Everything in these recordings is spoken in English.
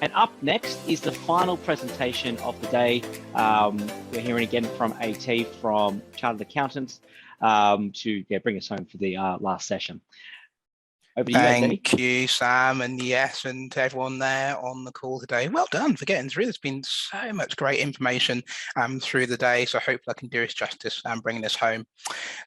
And up next is the final presentation of the day. We're hearing again from AT from Chartered Accountants to bring us home for the last session. Over to you, AT. Thank you, Sam, and yes, and to everyone there on the call today. Well done for getting through. There's been so much great information through the day, so hopefully I can do it justice and bring this home.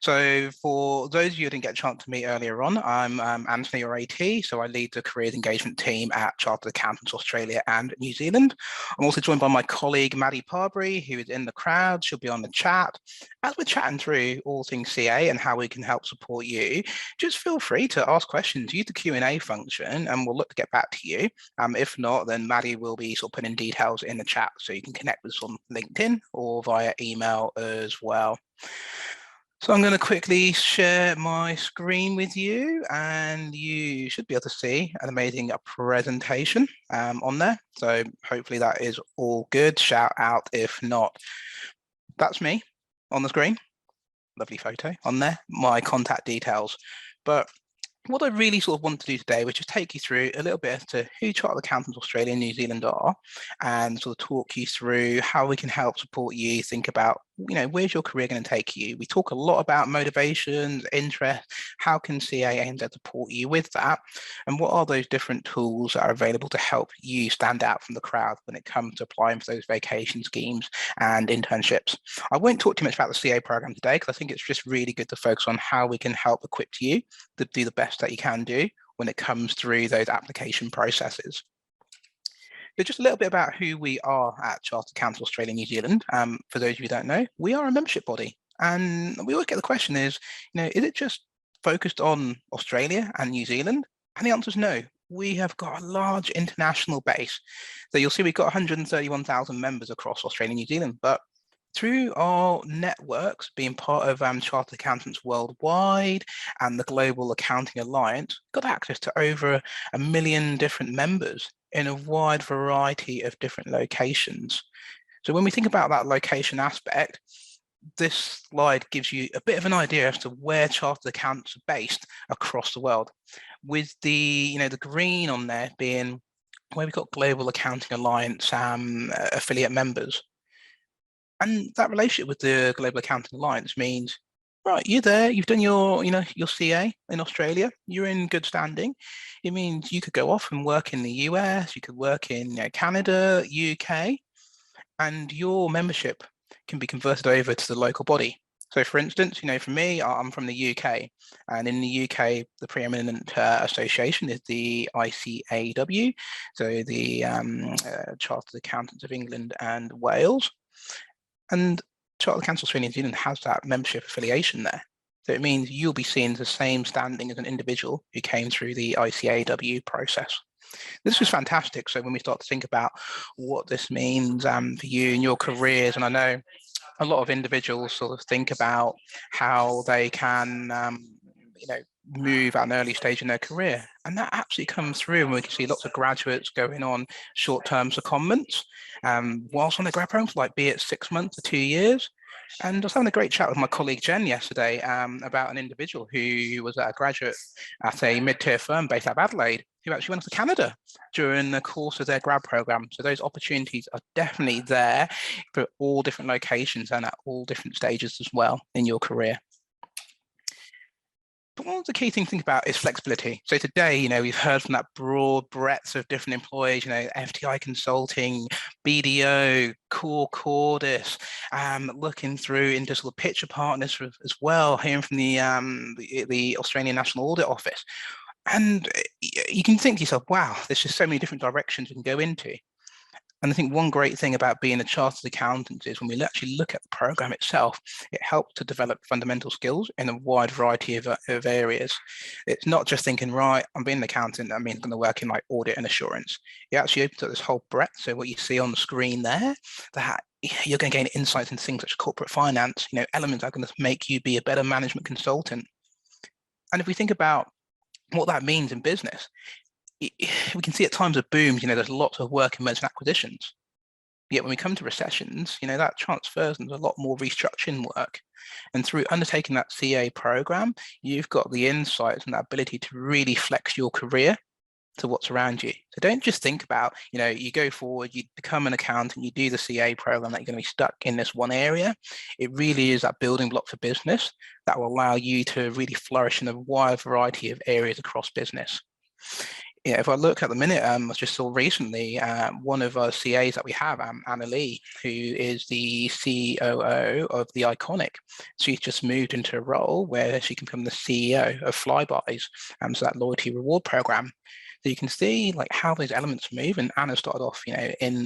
So for those of you who didn't get a chance to meet earlier on, I'm Anthony, or AT, so I lead the careers engagement team at Chartered Accountants Australia and New Zealand. I'm also joined by my colleague, Maddie Parbury, who is in the crowd. She'll be on the chat. As we're chatting through all things CA and how we can help support you, just feel free to ask questions. Use the Q&A function and we'll look to get back to you. If not, then Maddie will be sort of putting details in the chat so you can connect with us on LinkedIn or via email as well. So I'm going to quickly share my screen with you and you should be able to see an amazing presentation on there. So hopefully that is all good. Shout out if not. That's me on the screen. Lovely photo on there, my contact details. But what I really sort of want to do today was just take you through a little bit as to who Chartered Accountants Australia and New Zealand are, and sort of talk you through how we can help support you think about, where's your career going to take you? We talk a lot about motivations, interests, how can CA ANZ support you with that? And what are those different tools that are available to help you stand out from the crowd when it comes to applying for those vacation schemes and internships? I won't talk too much about the CA program today because I think it's just really good to focus on how we can help equip you to do the best that you can do when it comes through those application processes. So just a little bit about who we are at Chartered Accountants Australia and New Zealand. For those of you who don't know, we are a membership body. And we always get the question is it just focused on Australia and New Zealand? And the answer is no. We have got a large international base. So you'll see we've got 131,000 members across Australia and New Zealand. But through our networks, being part of Chartered Accountants Worldwide and the Global Accounting Alliance, got access to over 1 million different members in a wide variety of different locations. So when we think about that location aspect, this slide gives you a bit of an idea as to where Chartered Accountants are based across the world, with the the green on there being where we've got Global Accounting Alliance affiliate members. And that relationship with the Global Accounting Alliance means, right, you're there, you've done your, your CA in Australia, you're in good standing. It means you could go off and work in the US, you could work in Canada, UK, and your membership can be converted over to the local body. So for instance, for me, I'm from the UK, and in the UK, the preeminent association is the ICAW, so the Chartered Accountants of England and Wales. And Chartered Accountants Australia and New Zealand has that membership affiliation there. So it means you'll be seen as the same standing as an individual who came through the ICAW process. This was fantastic. So when we start to think about what this means for you and your careers, and I know a lot of individuals sort of think about how they can, move at an early stage in their career. And that absolutely comes through, and we can see lots of graduates going on short-term secondments whilst on their grad programs, like be it 6 months or 2 years. And I was having a great chat with my colleague Jen yesterday about an individual who was a graduate at a mid-tier firm based out of Adelaide, who actually went to Canada during the course of their grad program. So those opportunities are definitely there for all different locations and at all different stages as well in your career. But one of the key things to think about is flexibility. So today, we've heard from that broad breadth of different employees, FTI Consulting, BDO, Core Cordis, looking through into sort of picture partners as well, hearing from the Australian National Audit Office. And you can think to yourself, wow, there's just so many different directions we can go into. And I think one great thing about being a chartered accountant is when we actually look at the program itself, it helps to develop fundamental skills in a wide variety of areas. It's not just thinking, right, I'm being an accountant, that means I'm going to work in like audit and assurance. It actually opens up this whole breadth. So what you see on the screen there, that you're going to gain insights into things such as corporate finance, elements that are going to make you be a better management consultant. And if we think about what that means in business, we can see at times of booms, there's lots of work in mergers and acquisitions. Yet when we come to recessions, that transfers and there's a lot more restructuring work. And through undertaking that CA program, you've got the insights and that ability to really flex your career to what's around you. So don't just think about, you go forward, you become an accountant, you do the CA program, that you're going to be stuck in this one area. It really is that building block for business that will allow you to really flourish in a wide variety of areas across business. Yeah, if I look at the minute, I just saw recently one of our CAs that we have, Anna Lee, who is the COO of The Iconic. She's just moved into a role where she can become the CEO of Flybuys, so that loyalty reward program. So you can see like how those elements move. And Anna started off, in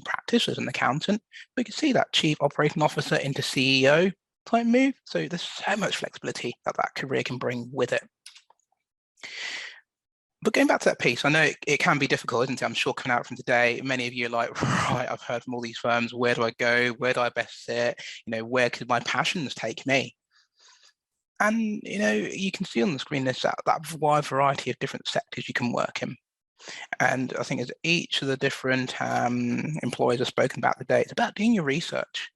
practice as an accountant. But you can see that chief operating officer into CEO type move. So there's so much flexibility that that career can bring with it. But going back to that piece, I know it can be difficult, isn't it? I'm sure coming out from today, many of you are like, right, I've heard from all these firms. Where do I go? Where do I best sit? Where could my passions take me? And, you can see on the screen, there's that wide variety of different sectors you can work in. And I think as each of the different employers have spoken about today, it's about doing your research.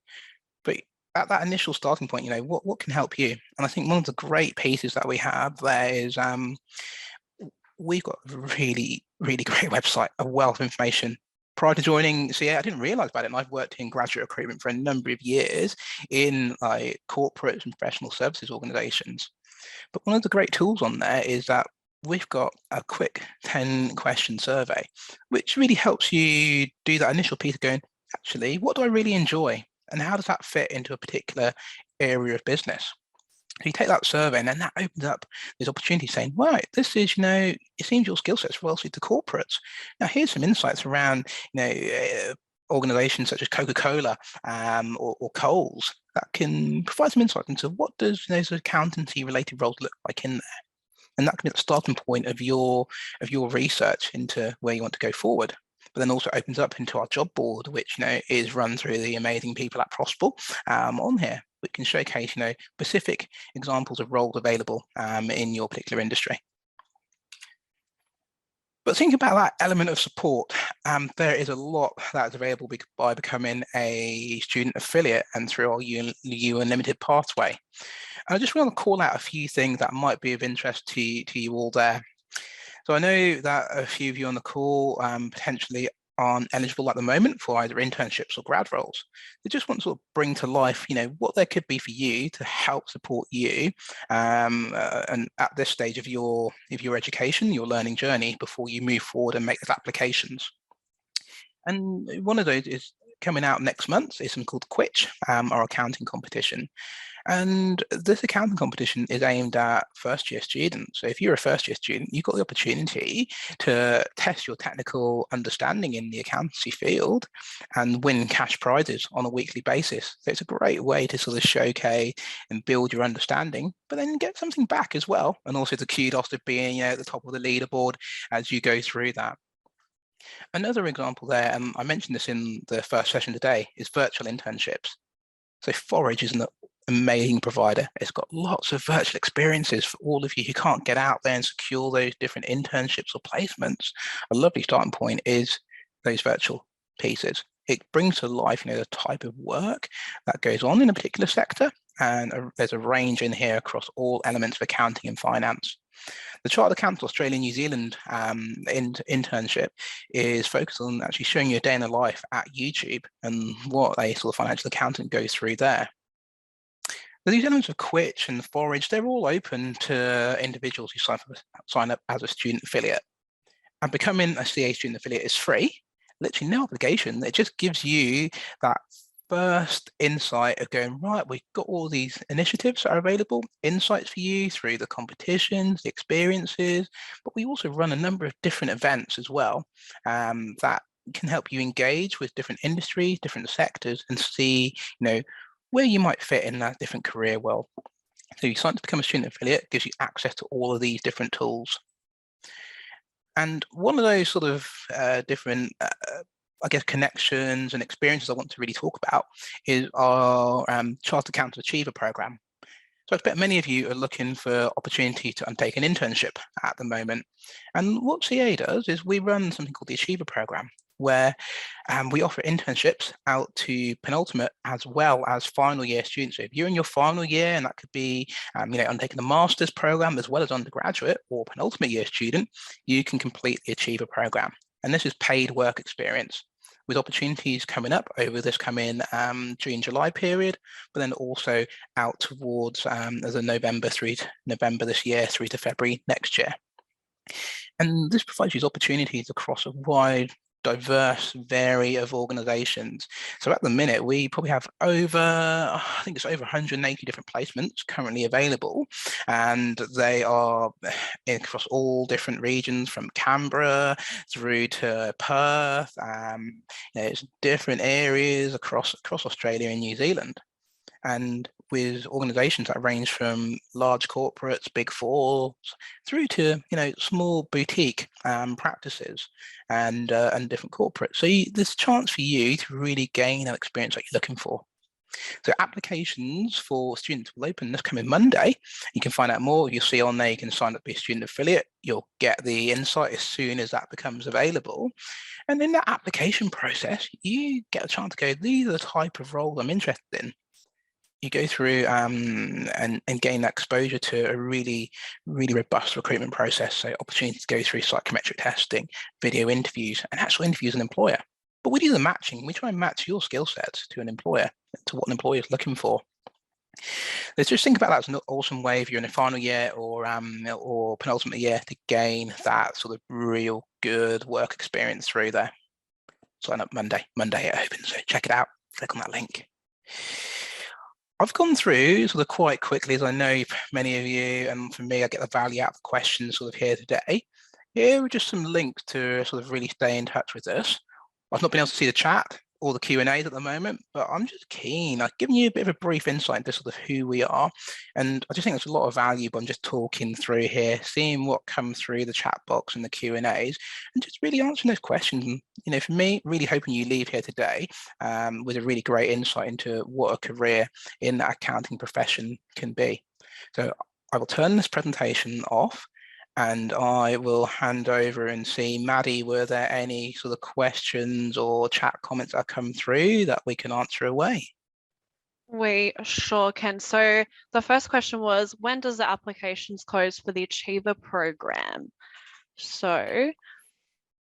But at that initial starting point, what can help you? And I think one of the great pieces that we have there is we've got a really, really great website, a wealth of information. Prior to joining CA, I didn't realize about it. And I've worked in graduate recruitment for a number of years in corporate and professional services organizations. But one of the great tools on there is that we've got a quick 10-question survey, which really helps you do that initial piece of going, actually, what do I really enjoy? And how does that fit into a particular area of business? So you take that survey and then that opens up this opportunity saying, right, this is, it seems your skill set's well suited to corporates. Now here's some insights around, organizations such as Coca-Cola or Coles that can provide some insight into what does those accountancy related roles look like in there. And that can be the starting point of your research into where you want to go forward. But then also opens up into our job board, which is run through the amazing people at Prospel on here. We can showcase specific examples of roles available in your particular industry. But think about that element of support. There is a lot that's available by becoming a student affiliate and through our U Unlimited pathway. And I just want to call out a few things that might be of interest to you all there. So I know that a few of you on the call potentially aren't eligible at the moment for either internships or grad roles. They just want to sort of bring to life, what there could be for you to help support you and at this stage of your education, your learning journey before you move forward and make those applications. And one of those is coming out next month. It's something called Quitch, our accounting competition. And this accounting competition is aimed at first-year students. So if you're a first-year student, you've got the opportunity to test your technical understanding in the accountancy field and win cash prizes on a weekly basis. So it's a great way to sort of showcase and build your understanding, but then get something back as well. And also the kudos of being at the top of the leaderboard as you go through that. Another example there, and I mentioned this in the first session today, is virtual internships. So Forage is an amazing provider. It's got lots of virtual experiences for all of you who can't get out there and secure those different internships or placements. A lovely starting point is those virtual pieces. It brings to life, the type of work that goes on in a particular sector, and there's a range in here across all elements of accounting and finance. The Chartered Accountant Australia New Zealand internship is focused on actually showing you a day in the life at YouTube and what a sort of financial accountant goes through there. But these elements of Quitch and Forage, they're all open to individuals who sign up as a student affiliate. And becoming a CA student affiliate is free, literally no obligation. It just gives you that first insight of going, right, we've got all these initiatives that are available, insights for you through the competitions, the experiences, but we also run a number of different events as well that can help you engage with different industries, different sectors, and see, where you might fit in that different career world. So you sign up to become a student affiliate, gives you access to all of these different tools. And one of those sort of different connections and experiences I want to really talk about is our Chartered Accountant Achiever program. So I expect many of you are looking for opportunity to undertake an internship at the moment. And what CA does is we run something called the Achiever program. where we offer internships out to penultimate as well as final year students. So if you're in your final year, and that could be undertaking a master's program as well as undergraduate or penultimate year student, you can complete the Achiever program. And this is paid work experience with opportunities coming up over this coming June-July period, but then also out towards as a November this year through to February next year. And this provides you opportunities across a wide, diverse variety of organizations. So at the minute, we probably have I think it's over 180 different placements currently available, and they are across all different regions from Canberra through to Perth. It's different areas across Australia and New Zealand. And with organizations that range from large corporates, big fours, through to small boutique practices and different corporates. So there's a chance for you to really gain that experience that you're looking for. So applications for students will open this coming Monday. You can find out more. You'll see on there you can sign up to be a student affiliate. You'll get the insight as soon as that becomes available. And in that application process, you get a chance to go, these are the type of roles I'm interested in. You go through and gain that exposure to a really, really robust recruitment process. So opportunities to go through psychometric testing, video interviews, and actual interviews with an employer. But we do the matching. We try and match your skill sets to an employer, to what an employer is looking for. Let's just think about that as an awesome way if you're in a final year or penultimate year to gain that sort of real good work experience through there. Sign up Monday it opens, so check it out, click on that link. I've gone through sort of quite quickly, as I know many of you, and for me, I get the value out of the questions sort of here today. Here are just some links to sort of really stay in touch with us. I've not been able to see the chat or the Q&As at the moment, but I'm just keen. I've given you a bit of a brief insight into sort of who we are, and I just think there's a lot of value by just talking through here, seeing what comes through the chat box and the Q&As, and just really answering those questions. And for me, really hoping you leave here today with a really great insight into what a career in that accounting profession can be. So I will turn this presentation off, and I will hand over and see, Maddie, were there any sort of questions or chat comments that come through that we can answer away? We sure can. So the first question was, when does the applications close for the Achiever program? So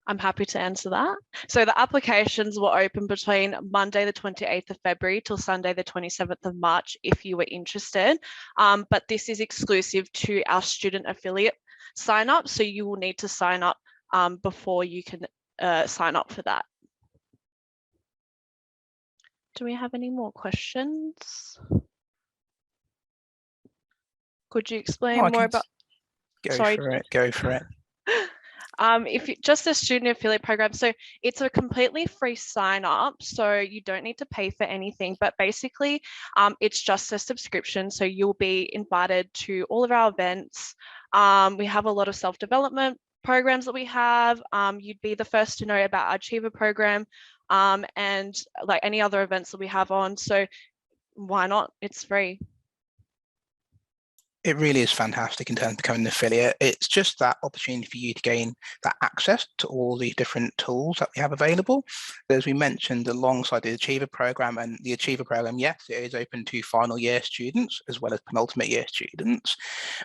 I'm happy to answer that. So the applications will open between Monday, the 28th of February till Sunday, the 27th of March, if you were interested. But this is exclusive to our student affiliate sign up. So you will need to sign up before you can sign up for that. Do we have any more questions? Could you explain more about? Go for it. If you, just a student affiliate program, so it's a completely free sign up, so you don't need to pay for anything, but basically it's just a subscription, so you'll be invited to all of our events. We have a lot of self-development programs that we have. You'd be the first to know about our Achiever program and like any other events that we have on, so why not? It's free. It really is fantastic in terms of becoming an affiliate. It's just that opportunity for you to gain that access to all the different tools that we have available. As we mentioned, alongside the Achiever program, and the Achiever program, yes, it is open to final year students as well as penultimate year students,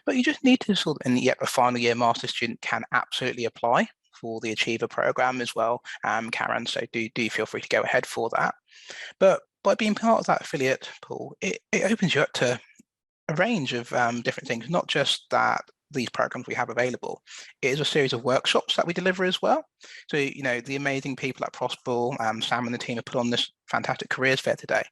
but you just need to and yet a final year master student can absolutely apply for the Achiever program as well, Karen, so do feel free to go ahead for that. But by being part of that affiliate pool, it opens you up to a range of different things, not just that these programs we have available. It is a series of workshops that we deliver as well. So, the amazing people at Prosper, Sam and the team have put on this fantastic careers fair today.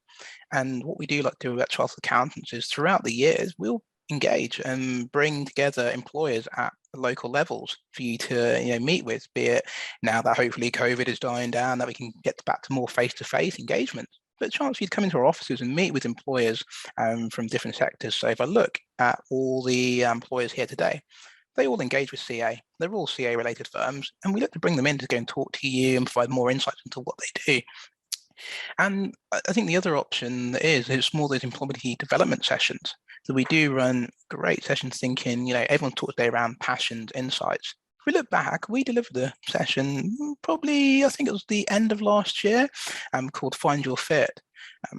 And what we do like to do at Chartered Accountants is throughout the years, we'll engage and bring together employers at the local levels for you to meet with, be it now that hopefully COVID is dying down, that we can get back to more face-to-face engagement. But a chance for you to come into our offices and meet with employers from different sectors. So if I look at all the employers here today, they all engage with CA. They're all CA related firms, and we look to bring them in to go and talk to you and provide more insights into what they do. And I think the other option is more those employability development sessions. So we do run great sessions thinking, everyone talks today around passions, insights. if we look back, we delivered a session probably, I think it was the end of last year, called Find Your Fit.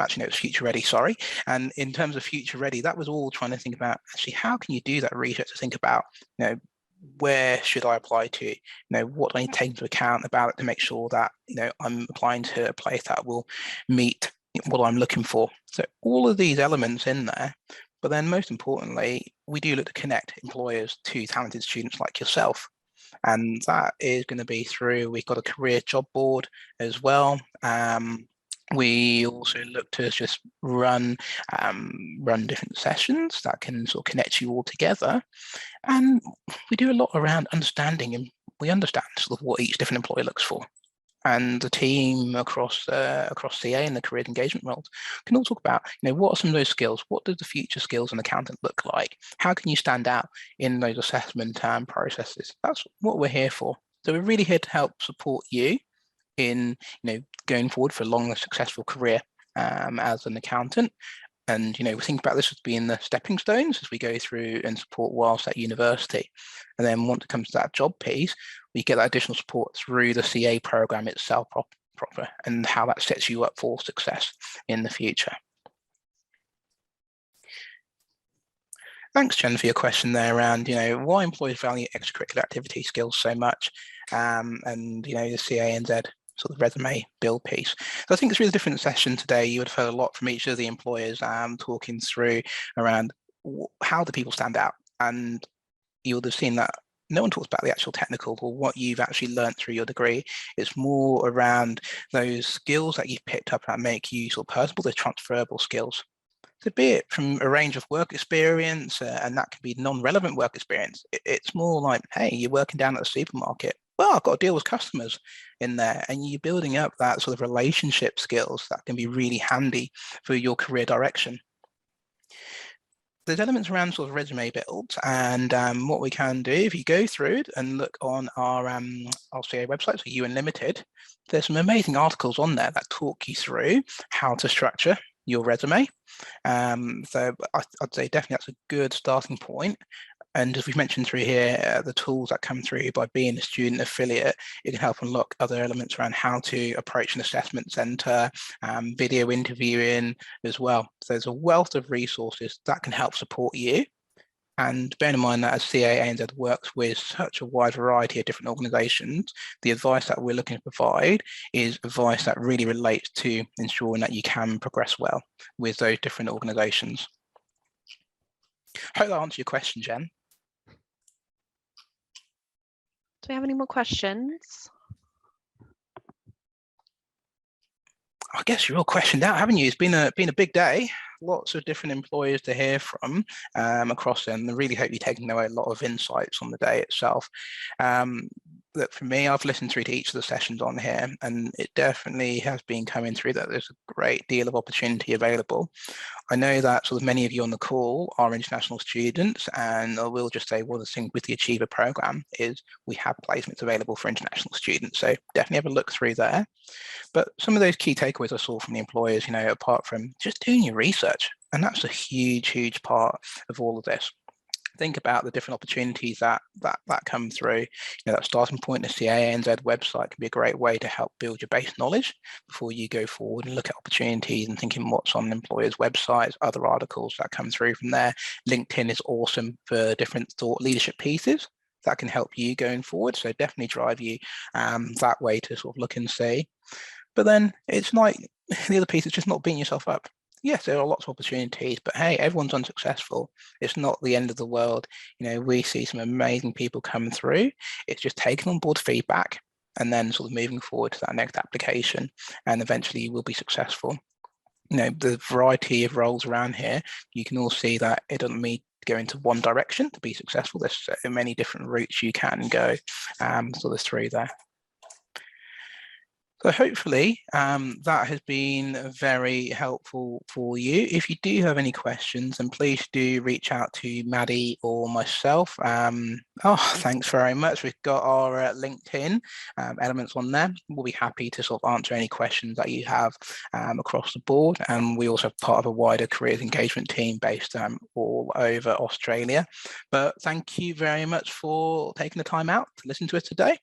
Actually, no, it was Future Ready, sorry. And in terms of Future Ready, that was all trying to think about, actually, how can you do that research to think about, where should I apply to? What do I need to take into account about it to make sure that, I'm applying to a place that will meet what I'm looking for. So all of these elements in there, but then most importantly, we do look to connect employers to talented students like yourself. And that is going to be through, we've got a career job board as well. We also look to just run different sessions that can sort of connect you all together. And we do a lot around understanding, and we understand sort of what each different employer looks for. And the team across CA and the career engagement roles can all talk about, what are some of those skills? What do the future skills an accountant look like? How can you stand out in those assessment processes? That's what we're here for. So we're really here to help support you in, going forward for a long and successful career as an accountant. And, we think about this as being the stepping stones as we go through and support whilst at university. And then once it comes to that job piece, we get that additional support through the CA program itself proper and how that sets you up for success in the future. Thanks, Jen, for your question there around, why employers value extracurricular activity skills so much, and, the CA-ANZ sort of resume build piece. So I think through the different session today, you would have heard a lot from each of the employers talking through around how do people stand out. And you would have seen that no one talks about the actual technical or what you've actually learned through your degree. It's more around those skills that you've picked up that make you sort of personable, the transferable skills. So be it from a range of work experience, and that can be non-relevant work experience. It's more like, hey, you're working down at the supermarket. Well, I've got to deal with customers in there, and you're building up that sort of relationship skills that can be really handy for your career direction. There's elements around sort of resume builds, and what we can do, if you go through it and look on our CA website, so UN Limited, there's some amazing articles on there that talk you through how to structure your resume. So I'd say definitely that's a good starting point. And as we've mentioned through here, the tools that come through by being a student affiliate, it can help unlock other elements around how to approach an assessment centre, video interviewing as well. So there's a wealth of resources that can help support you. And bear in mind that as CA ANZ works with such a wide variety of different organisations, the advice that we're looking to provide is advice that really relates to ensuring that you can progress well with those different organisations. Hope that answers your question, Jen. Do we have any more questions? I guess you're all questioned out, haven't you? It's been a big day. Lots of different employers to hear from across them. I really hope you're taking away a lot of insights on the day itself. Look, for me, I've listened through to each of the sessions on here, and it definitely has been coming through that there's a great deal of opportunity available. I know that sort of many of you on the call are international students, and I will just say one of the things with the Achiever program is we have placements available for international students. So definitely have a look through there. But some of those key takeaways I saw from the employers, apart from just doing your research, and that's a huge part of all of this. Think about the different opportunities that come through. That starting point, the CA ANZ website can be a great way to help build your base knowledge before you go forward and look at opportunities and thinking what's on employers' websites, other articles that come through from there. LinkedIn is awesome for different thought leadership pieces that can help you going forward. So definitely drive you that way to sort of look and see. But then it's like the other piece is just not beating yourself up. Yes, there are lots of opportunities, but hey, everyone's unsuccessful. It's not the end of the world. We see some amazing people come through. It's just taking on board feedback and then sort of moving forward to that next application, and eventually you will be successful. The variety of roles around here, you can all see that it doesn't mean go into one direction to be successful. There's so many different routes you can go sort of through there. So hopefully that has been very helpful for you. If you do have any questions, then please do reach out to Maddie or myself. Thanks very much. We've got our LinkedIn elements on there. We'll be happy to sort of answer any questions that you have across the board. And we also have part of a wider careers engagement team based all over Australia. But thank you very much for taking the time out to listen to us today.